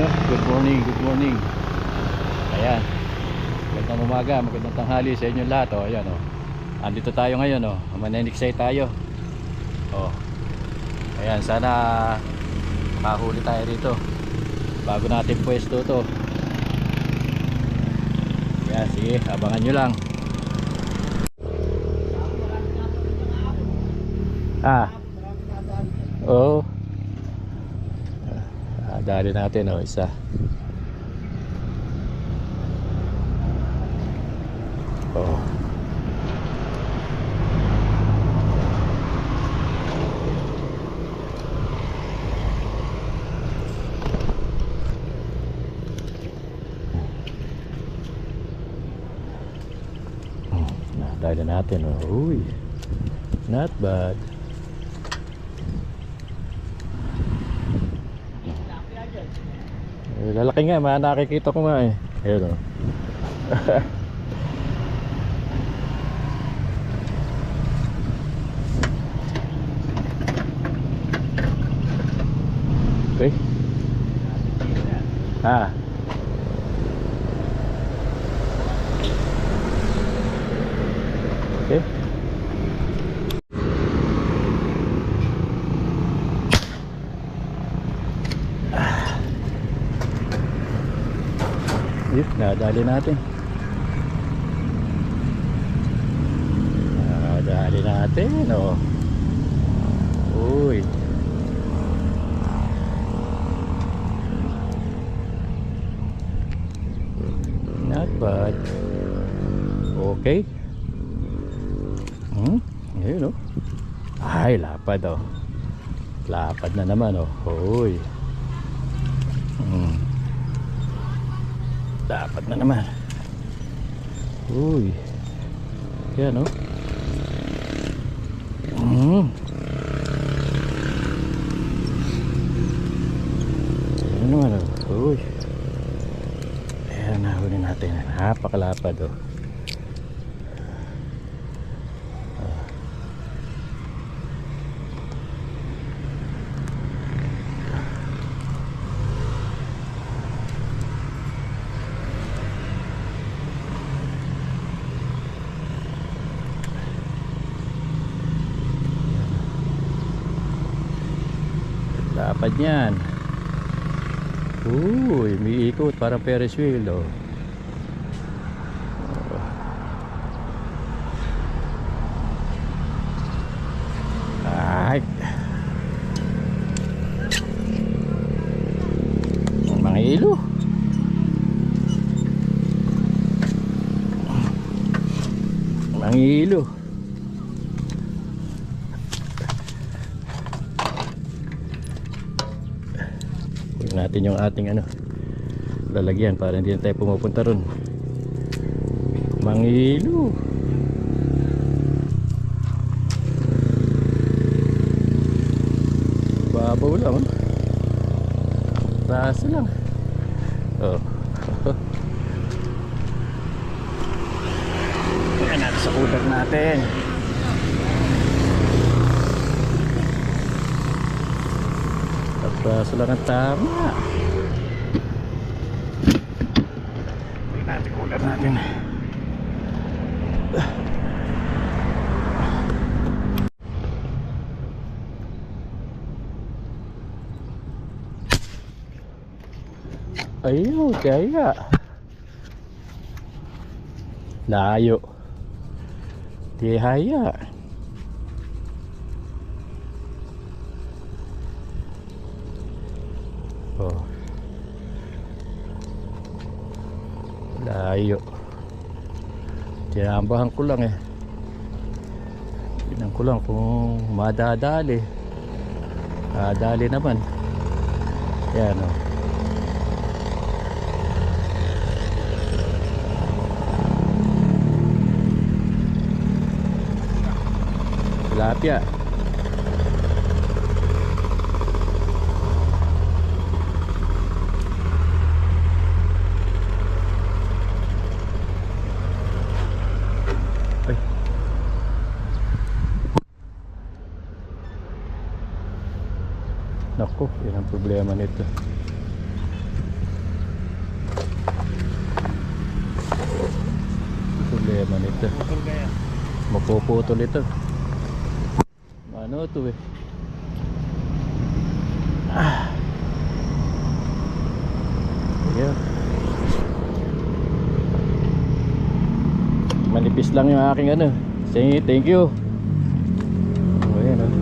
Good morning, good morning. Ayan. Magandang umaga, magandang tanghali sa inyo lahat. O, ayan o. Andito tayo ngayon o. Maneniksay tayo. O. Ayan, sana makahuli tayo rito. Bago natin pwesto to. Ayan, sige, abangan nyo lang. Oo. Dali natin o, isa. Oo. Dali natin o. Uy, not bad. Lalaki nga, nakikita ko nga eh. Ayun o. Okay. Okay. Nadali natin. Nadali natin, oh. Uy. Not bad. Okay. Ayun, oh. Ay, lapad, oh. Lapad na naman, oh. Uy. Dapat na naman. Uy. Yan, oh. Ano naman, oh. Uy. Ayan, nahuli natin. Napakalapad, oh. Lapad yan. Uy, may ikot parang Ferris wheel, oh. Ay. Mga ilo. Mga ilo. Natin yung ating lalagyan para hindi na tayo pumupunta ron. Mangilo. Babaw lang, raso lang. Oh. Yan natin sa cooler natin. Raso lang ang tama. Tingnan natin cooler natin. Ayun, kaya layo. Di haya. Oh. Layo. Tinambahan ko lang eh. Tingnan ko lang kung madadali. Dali naman. Yan, oh. Tilapia. Ay. Naku, yan ang problema nito. naman ito. Putol kaya. Mapuputol ito. Ano ito eh? Yeah. Manipis lang yung aking ano. Sige, thank you. Oh, ayan oh.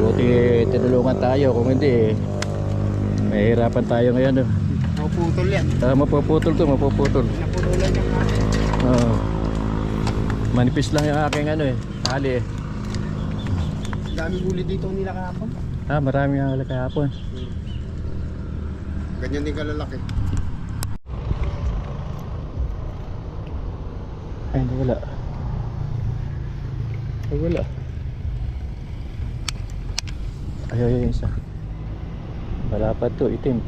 Buti tinulungan tayo. Kung hindi mahihirapan tayo ngayon oh. Maputol yan. Mapuputol to, mapuputol. Naputulan yung Manipis lang yung aking ano eh. Tali eh. daming huli dito nila kahapon. Marami nga wala kahapon. Ganyan din kalalaki. Ay, wala. Ay, wala. Ay, isa. Malapad to, itim.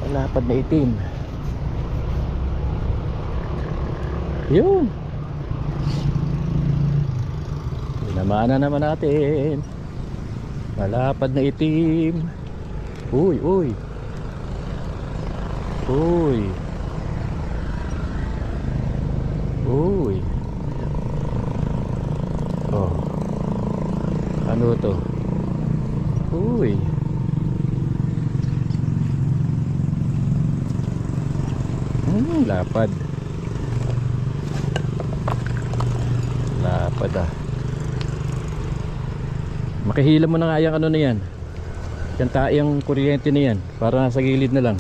Malapad na itim. Yun. Dinamana naman natin. Malapad na itim. Uy, uy. Uy. Uy. Oh. Ano to? Uy. Lapad. Lapad ah. Makihila mo na nga yung ano na yan. Yung kuryente na yan. Para nasa gilid na lang.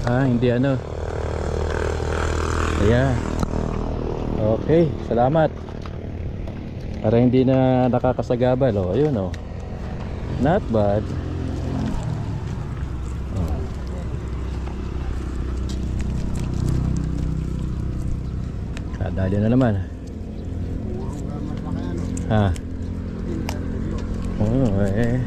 Hindi ano. Ayan. Okay, salamat. Para hindi na nakakasagabal. Oh, ayun oh. Not bad. Dali na naman. Oo eh.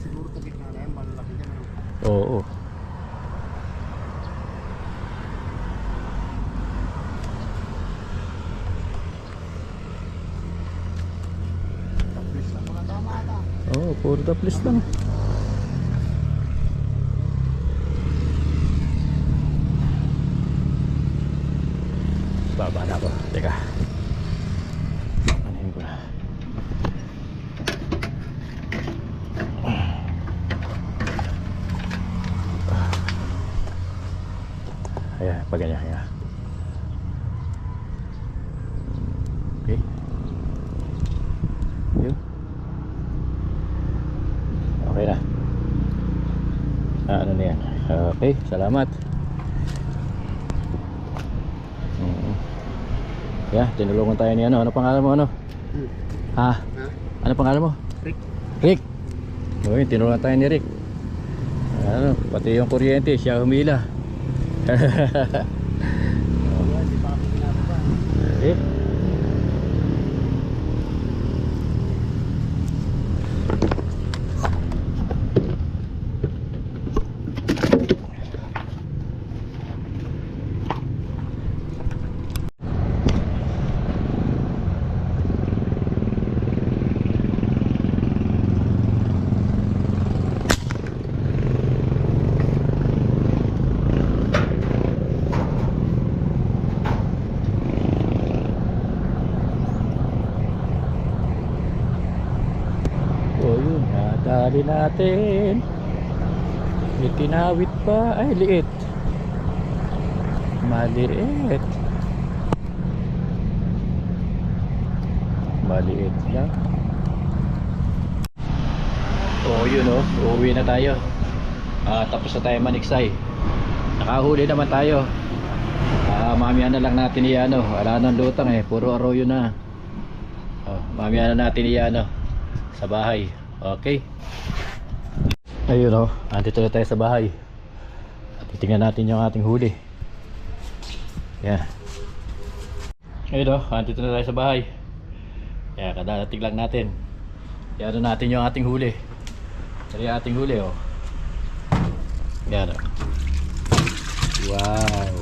Siguro ito gitna na yan, malalaki yan. Oo. Puro taplis lang. Baba na ako. Teka. Anin ko na. Ayan, pag ganyan. Ayan. Okay. Yun. Okay na. Ano na yan? Okay, salamat. Yeah, tinulungan tayo ni ano. Ano pangalan mo ano? Ano pangalan mo? Rick. Rick. Uy, tinulungan tayo ni Rick. Ano, pati yung kuryente siya humila. Eh. Dali natin. May tinawit pa. Ay, liit. Maliit. Maliit lang. Yun oh. Uuwi na tayo. Tapos na tayo maniksay. Nakahuli naman tayo. Mamaya na lang natin i-ano. Wala nang lutang eh. Puro arroyo na. Mamaya na natin i-ano sa bahay. Okay. Ayun o, andito na tayo sa bahay. Titingnan natin yung ating huli. Yan. Ayun o, andito na tayo sa bahay. Kaya kadadating lang natin. Kaya ano natin yung ating huli. Ito yung ating huli oh. Yan oh. Wow.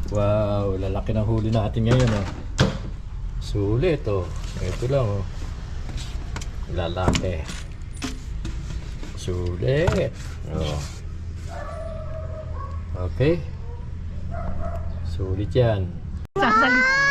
Wow, lalaki ng huli natin ngayon oh. Sulit oh. Ito lang oh. Lalaki. Sulit. Oh. Okay. Sulit yan. Sasalit.